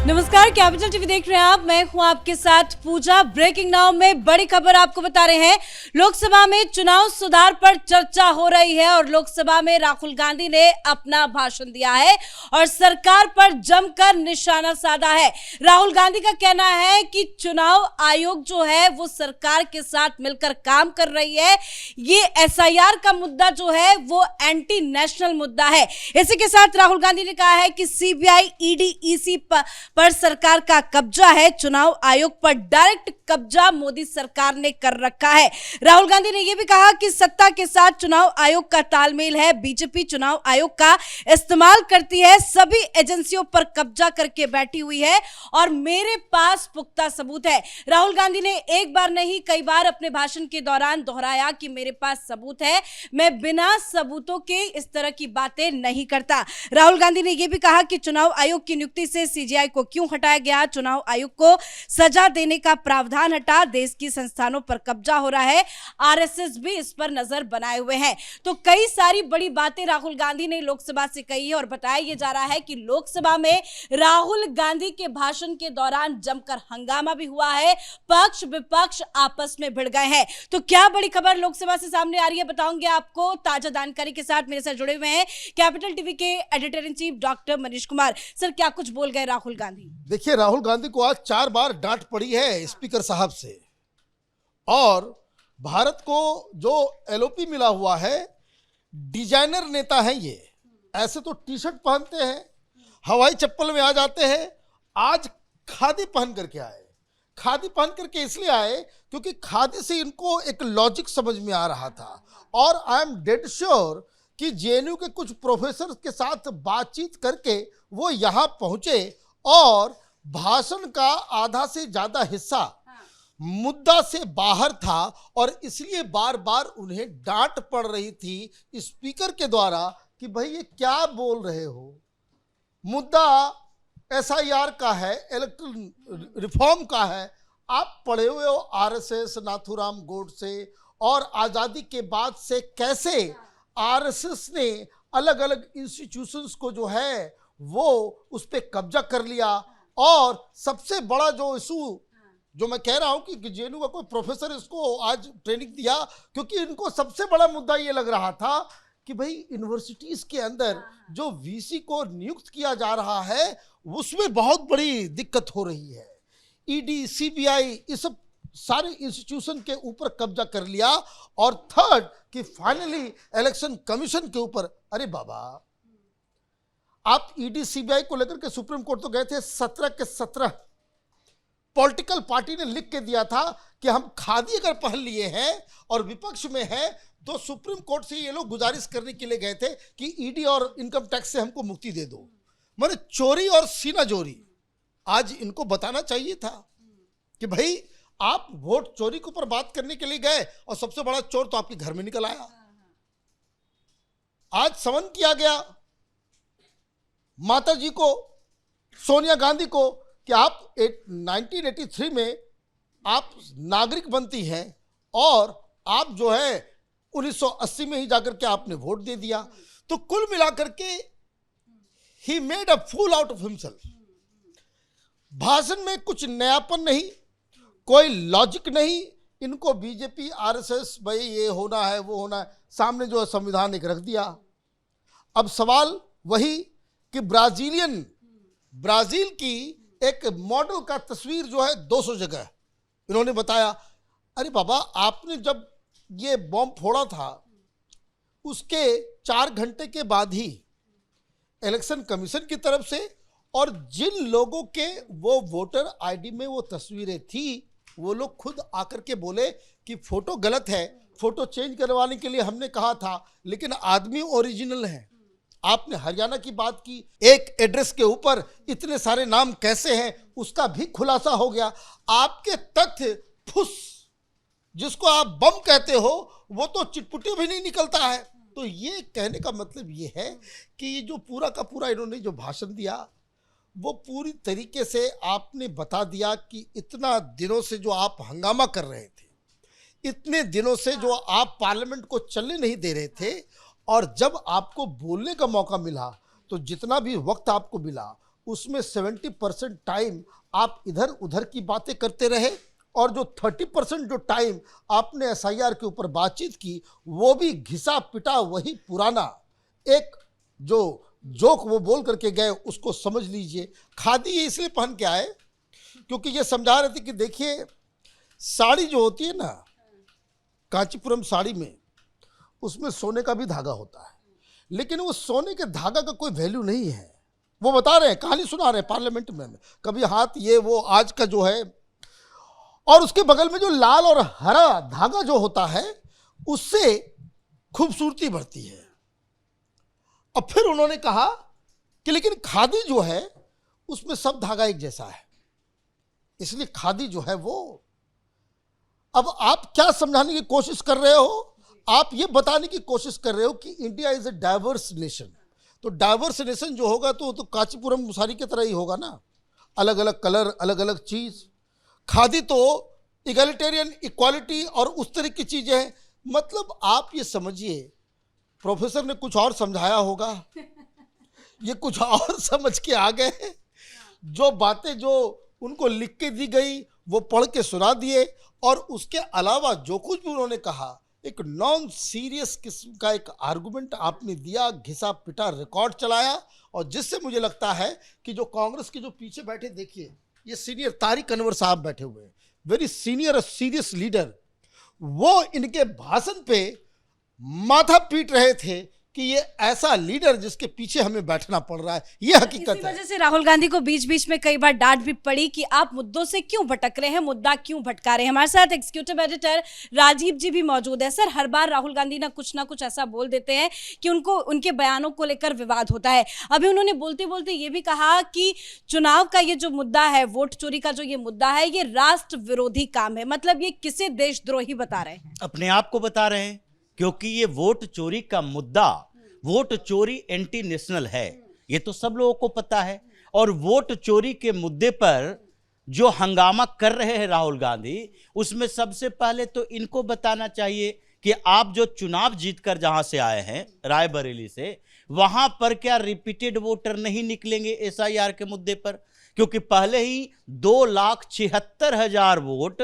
नमस्कार, capital TV देख रहे हैं आप। मैं हूं आपके साथ पूजा। ब्रेकिंग नाउ में बड़ी खबर आपको बता रहे हैं। लोकसभा में चुनाव सुधार पर चर्चा हो रही है और लोकसभा में राहुल गांधी ने अपना भाषण दिया है और सरकार पर जमकर निशाना साधा है। राहुल गांधी का कहना है कि चुनाव आयोग जो है वो सरकार के साथ मिलकर काम कर रही है। ये एसआईआर का मुद्दा जो है वो एंटी नेशनल मुद्दा है। इसी के साथ राहुल गांधी ने कहा है कि सीबीआई, ईडी, ईसी पर सरकार का कब्जा है। चुनाव आयोग पर डायरेक्ट कब्जा मोदी सरकार ने कर रखा है। राहुल गांधी ने यह भी कहा कि सत्ता के साथ चुनाव आयोग का तालमेल है। बीजेपी चुनाव आयोग का इस्तेमाल करती है, सभी एजेंसियों पर कब्जा करके बैठी हुई है और मेरे पास पुख्ता सबूत है। राहुल गांधी ने एक बार नहीं कई बार अपने भाषण के दौरान दोहराया कि मेरे पास सबूत है, मैं बिना सबूतों के इस तरह की बातें नहीं करता। राहुल गांधी ने यह भी कहा कि चुनाव आयोग की नियुक्ति से सीजेआई को क्यों हटाया गया, चुनाव आयोग को सजा देने का प्रावधान हटा, देश की संस्थानों पर कब्जा हो रहा है, आरएसएस भी इस पर नजर बनाए हुए हैं। तो कई सारी बड़ी बातें राहुल गांधी ने लोकसभा से कही है और बताया यह जा रहा है कि लोकसभा में राहुल गांधी के भाषण के दौरान जमकर हंगामा भी हुआ है, पक्ष विपक्ष आपस में भिड़ गए हैं। तो क्या बड़ी खबर लोकसभा से सामने आ रही है, बताऊंगे आपको। ताजा जानकारी के साथ मेरे साथ जुड़े हुए हैं कैपिटल टीवी के editor in chief doctor Manish Kumar. Sir, क्या कुछ बोल गए राहुल गांधी? देखिए, राहुल गांधी को आज 4 बार डांट पड़ी है स्पीकर साहब से और भारत को जो एलओपी मिला हुआ है, डिजाइनर नेता है ये। ऐसे तो टी शर्ट पहनते हैं, हवाई चप्पल में आ जाते हैं, आज खादी पहन करके आए। खादी पहन करके इसलिए आए क्योंकि खादी से इनको एक लॉजिक समझ में आ रहा था और आई एम डेड श्योर कि जेएनयू के कुछ प्रोफेसर के साथ बातचीत करके वो यहाँ पहुंचे और भाषण का आधा से ज्यादा हिस्सा मुद्दा से बाहर था और इसलिए बार बार उन्हें डांट पड़ रही थी स्पीकर के द्वारा कि भाई ये क्या बोल रहे हो। मुद्दा एसआईआर का है, इलेक्ट्रल रिफॉर्म का है। आप पढ़े हुए हो आरएसएस, नाथूराम गोडसे और आज़ादी के बाद से कैसे आरएसएस ने अलग अलग इंस्टीट्यूशंस को जो है वो उस पर कब्जा कर लिया। और सबसे बड़ा जो इशू जो मैं कह रहा हूं कि जेएनयू का कोई प्रोफेसर इसको आज ट्रेनिंग दिया क्योंकि इनको सबसे बड़ा मुद्दा ये लग रहा था कि भाई यूनिवर्सिटीज के अंदर जो वीसी को नियुक्त किया जा रहा है उसमें बहुत बड़ी दिक्कत हो रही है। ईडी, सीबीआई, इस सब सारे इंस्टीट्यूशन के ऊपर कब्जा कर लिया। और थर्ड कि फाइनली इलेक्शन कमीशन के ऊपर, अरे बाबा, आप ईडी सीबीआई को लेकर के सुप्रीम कोर्ट तो गए थे, 17 के 17 पॉलिटिकल पार्टी ने लिख के दिया था कि हम खादी अगर पहन लिए हैं और विपक्ष में है तो सुप्रीम कोर्ट से ये लोग गुजारिश करने के लिए गए थे कि ईडी और इनकम टैक्स से हमको मुक्ति दे दो। माने चोरी और सीना जोरी। आज इनको बताना चाहिए था कि भाई आप वोट चोरी के ऊपर बात करने के लिए गए और सबसे बड़ा चोर तो आपके घर में निकल आया। आज समन किया गया माता जी को, सोनिया गांधी को, कि आप 1983 में आप नागरिक बनती हैं और आप जो है 1980 में ही जाकर के आपने वोट दे दिया। तो कुल मिलाकर के he made a fool out of himself. भाषण में कुछ नयापन नहीं, कोई लॉजिक नहीं। इनको बीजेपी, आरएसएस, भाई ये होना है वो होना है, सामने जो है संविधान एक रख दिया। अब सवाल वही कि ब्राजील की एक मॉडल का तस्वीर जो है 200 जगह इन्होंने बताया। अरे बाबा, आपने जब ये बॉम्ब फोड़ा था उसके 4 घंटे के बाद ही इलेक्शन कमीशन की तरफ से और जिन लोगों के वो वोटर आईडी में वो तस्वीरें थी वो लोग खुद आकर के बोले कि फोटो गलत है, फोटो चेंज करवाने के लिए हमने कहा था लेकिन आदमी ओरिजिनल है। आपने हरियाणा की बात की, एक एड्रेस के ऊपर इतने सारे नाम कैसे हैं उसका भी खुलासा हो गया। आपके तथ्य फुस, जिसको आप बम कहते हो, वो तो चिटपुटी भी नहीं निकलता है। तो ये कहने का मतलब ये है कि ये जो पूरा का पूरा इन्होंने जो भाषण दिया वो पूरी तरीके से आपने बता दिया कि इतना दिनों से जो आप हंगामा कर रहे थे, इतने दिनों से जो आप पार्लियामेंट को चलने नहीं दे रहे थे और जब आपको बोलने का मौका मिला तो जितना भी वक्त आपको मिला उसमें 70% टाइम आप इधर उधर की बातें करते रहे और जो 30% जो टाइम आपने एसआईआर के ऊपर बातचीत की वो भी घिसा पिटा वही पुराना एक जो जोक वो बोल करके गए उसको समझ लीजिए। खादी ये इसलिए पहन के आए क्योंकि ये समझा रहे थे कि देखिए साड़ी जो होती है ना, कांचीपुरम साड़ी में उसमें सोने का भी धागा होता है, लेकिन वो सोने के धागा का कोई वैल्यू नहीं है। वो बता रहे हैं, कहानी सुना रहे हैं पार्लियामेंट में, कभी हाथ ये वो आज का जो है, और उसके बगल में जो लाल और हरा धागा जो होता है उससे खूबसूरती बढ़ती है। अब फिर उन्होंने कहा कि लेकिन खादी जो है उसमें सब धागा एक जैसा है, इसलिए खादी जो है वो, अब आप क्या समझाने की कोशिश कर रहे हो? आप ये बताने की कोशिश कर रहे हो कि India is a diverse nation. तो डाइवर्स नेशन जो होगा तो कांचीपुरम साड़ी की तरह ही होगा ना, अलग अलग कलर, अलग अलग चीज। खादी तो इगैलिटेरियन, इक्वालिटी और उस तरह की चीजें हैं। मतलब आप ये समझिए, प्रोफेसर ने कुछ और समझाया होगा, ये कुछ और समझ के आ गए। जो बातें जो उनको लिख के दी गई वो पढ़ के सुना दिए, और उसके अलावा जो कुछ भी उन्होंने कहा एक नॉन सीरियस किस्म का एक आर्गुमेंट आपने दिया, घिसा पिटा रिकॉर्ड चलाया, और जिससे मुझे लगता है कि जो कांग्रेस के जो पीछे बैठे, देखिए ये सीनियर तारिक अनवर साहब बैठे हुए हैं, वेरी सीनियर और सीरियस लीडर, वो इनके भाषण पे माथा पीट रहे थे कि ये ऐसा लीडर जिसके पीछे हमें बैठना पड़ रहा है, ये हकीकत इसी है। वजह से राहुल गांधी को बीच बीच में कई बार डांट भी पड़ी कि आप मुद्दों से क्यों भटक रहे हैं, मुद्दा क्यों भटका रहे हैं। हमारे साथ एग्जीक्यूटिव एडिटर राजीव जी भी मौजूद है। सर, हर बार राहुल गांधी ना कुछ ऐसा बोल देते हैं कि उनको उनके बयानों को लेकर विवाद होता है। अभी उन्होंने बोलते बोलते ये भी कहा कि चुनाव का ये जो मुद्दा है, वोट चोरी का जो ये मुद्दा है, ये राष्ट्र विरोधी काम है। मतलब ये किसे देशद्रोही बता रहे हैं? अपने आप को बता रहे हैं, क्योंकि ये वोट चोरी का मुद्दा, वोट चोरी एंटी नेशनल है, ये तो सब लोगों को पता है। और वोट चोरी के मुद्दे पर जो हंगामा कर रहे हैं राहुल गांधी, उसमें सबसे पहले तो इनको बताना चाहिए कि आप जो चुनाव जीतकर जहां से आए हैं, रायबरेली से, वहां पर क्या रिपीटेड वोटर नहीं निकलेंगे एसआईआर के मुद्दे पर? क्योंकि पहले ही 2,76,000 वोट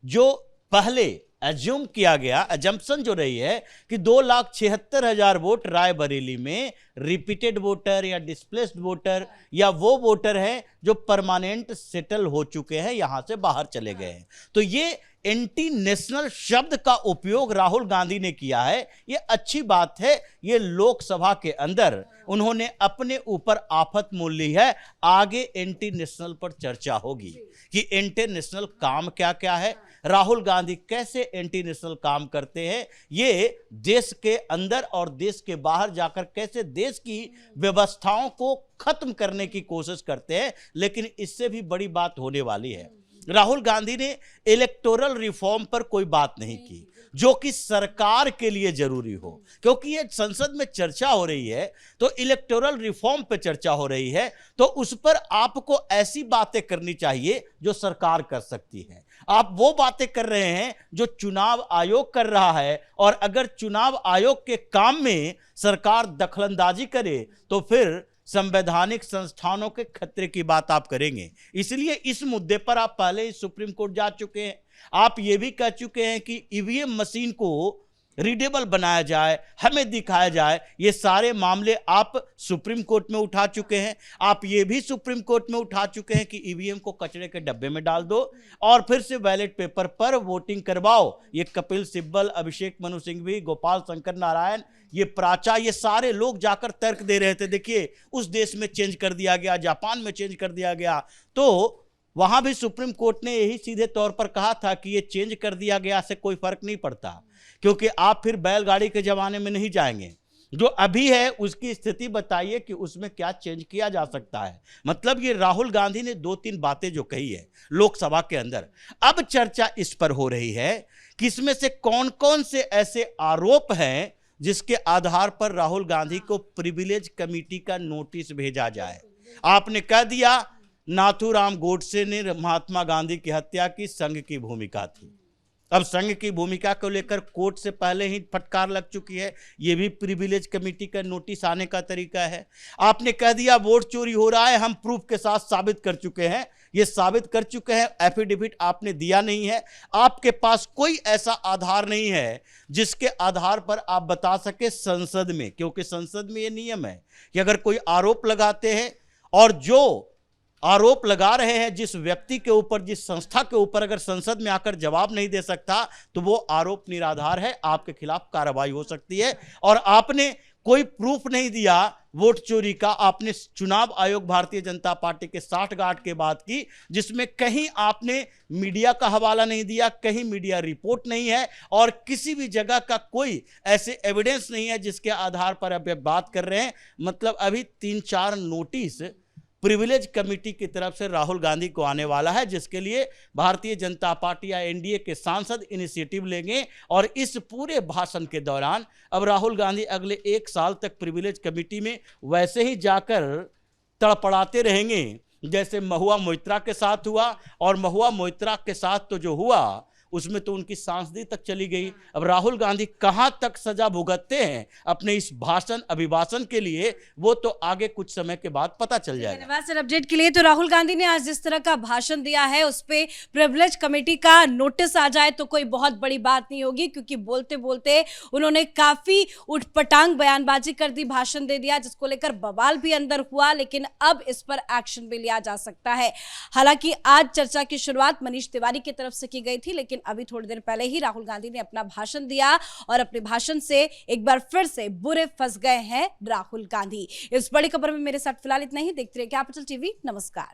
जो पहले एज्यूम किया गया, एजम्पशन जो रही है कि 2,76,000 वोट रायबरेली में रिपीटेड वोटर या डिस्प्लेस्ड वोटर या वो वोटर है जो परमानेंट सेटल हो चुके हैं, यहां से बाहर चले गए हैं। तो ये एंटी नेशनल शब्द का उपयोग राहुल गांधी ने किया है, ये अच्छी बात है। ये लोकसभा के अंदर उन्होंने अपने ऊपर आफत मोल ली है। आगे एंटी नेशनल पर चर्चा होगी कि एंटी नेशनल काम क्या क्या है, राहुल गांधी कैसे एंटी नेशनल काम करते हैं, ये देश के अंदर और देश के बाहर जाकर कैसे देश की व्यवस्थाओं को खत्म करने की कोशिश करते हैं। लेकिन इससे भी बड़ी बात होने वाली है, राहुल गांधी ने इलेक्टोरल रिफॉर्म पर कोई बात नहीं की जो कि सरकार के लिए जरूरी हो, क्योंकि ये संसद में चर्चा हो रही है तो इलेक्टोरल रिफॉर्म पे चर्चा हो रही है, तो उस पर आपको ऐसी बातें करनी चाहिए जो सरकार कर सकती है। आप वो बातें कर रहे हैं जो चुनाव आयोग कर रहा है, और अगर चुनाव आयोग के काम में सरकार दखलंदाजी करे तो फिर संवैधानिक संस्थानों के खतरे की बात आप करेंगे। इसलिए इस मुद्दे पर आप पहले ही सुप्रीम कोर्ट जा चुके हैं। आप ये भी कह चुके हैं कि ईवीएम मशीन को रीडेबल बनाया जाए, हमें दिखाया जाए। ये सारे मामले आप सुप्रीम कोर्ट में उठा चुके हैं। आप ये भी सुप्रीम कोर्ट में उठा चुके हैं कि ईवीएम को कचरे के डब्बे में डाल दो और फिर से बैलेट पेपर पर वोटिंग करवाओ। ये कपिल सिब्बल, अभिषेक मनु सिंघवी, गोपाल शंकर नारायण, ये प्राचा, ये सारे लोग जाकर तर्क दे रहे थे, देखिए उस देश में चेंज कर दिया गया, जापान में चेंज कर दिया गया। तो वहां भी सुप्रीम कोर्ट ने यही सीधे तौर पर कहा था कि ये चेंज कर दिया गया से कोई फर्क नहीं पड़ता, क्योंकि आप फिर बैलगाड़ी के जमाने में नहीं जाएंगे। जो अभी है उसकी स्थिति बताइए कि उसमें क्या चेंज किया जा सकता है। मतलब ये राहुल गांधी ने 2-3 बातें जो कही है लोकसभा के अंदर, अब चर्चा इस पर हो रही है कि इसमें से कौन कौन से ऐसे आरोप हैं जिसके आधार पर राहुल गांधी को प्रिविलेज कमेटी का नोटिस भेजा जाए। आपने कह दिया नाथूराम गोडसे ने महात्मा गांधी की हत्या की, संघ की भूमिका थी। अब संघ की भूमिका को लेकर कोर्ट से पहले ही फटकार लग चुकी है। ये भी प्रिविलेज कमेटी का नोटिस आने का तरीका है। आपने कह दिया वोट चोरी हो रहा है, हम प्रूफ के साथ साबित कर चुके हैं। ये साबित कर चुके हैं, एफिडेविट आपने दिया नहीं है। आपके पास कोई ऐसा आधार नहीं है जिसके आधार पर आप बता सके संसद में, क्योंकि संसद में ये नियम है कि अगर कोई आरोप लगाते हैं और जो आरोप लगा रहे हैं जिस व्यक्ति के ऊपर, जिस संस्था के ऊपर, अगर संसद में आकर जवाब नहीं दे सकता तो वो आरोप निराधार है, आपके खिलाफ कार्रवाई हो सकती है। और आपने कोई प्रूफ नहीं दिया वोट चोरी का। आपने चुनाव आयोग भारतीय जनता पार्टी के 60 गांठ के बाद की, जिसमें कहीं आपने मीडिया का हवाला नहीं दिया, कहीं मीडिया रिपोर्ट नहीं है और किसी भी जगह का कोई ऐसे एविडेंस नहीं है जिसके आधार पर अब बात कर रहे हैं। मतलब अभी 3-4 नोटिस प्रिविलेज कमेटी की तरफ से राहुल गांधी को आने वाला है, जिसके लिए भारतीय जनता पार्टी या एनडीए के सांसद इनिशिएटिव लेंगे। और इस पूरे भाषण के दौरान अब राहुल गांधी अगले 1 साल तक प्रिविलेज कमेटी में वैसे ही जाकर तड़पड़ाते रहेंगे जैसे महुआ मोइत्रा के साथ हुआ। और महुआ मोइत्रा के साथ तो जो हुआ उसमें तो उनकी सांसदी तक चली गई। अब राहुल गांधी कहां तक सजा भुगतते हैं अपने इस भाषण अभिभाषण के लिए, वो तो आगे कुछ समय के बाद पता चल जाएगा। धन्यवाद सर अपडेट के लिए। तो राहुल गांधी ने आज जिस तरह का भाषण दिया है उस पे प्रिविलेज कमेटी का नोटिस आ जाए तो कोई बहुत बड़ी बात नहीं होगी, क्योंकि बोलते बोलते उन्होंने काफी उठपटांग बयानबाजी कर दी, भाषण दे दिया, जिसको लेकर बवाल भी अंदर हुआ। लेकिन अब इस पर एक्शन भी लिया जा सकता है। हालांकि आज चर्चा की शुरुआत मनीष तिवारी की तरफ से की गई थी, लेकिन अभी थोड़ी देर पहले ही राहुल गांधी ने अपना भाषण दिया और अपने भाषण से एक बार फिर से बुरे फंस गए हैं राहुल गांधी। इस बड़ी खबर में मेरे साथ फिलहाल इतना ही। देखते रहिए कैपिटल टीवी। नमस्कार।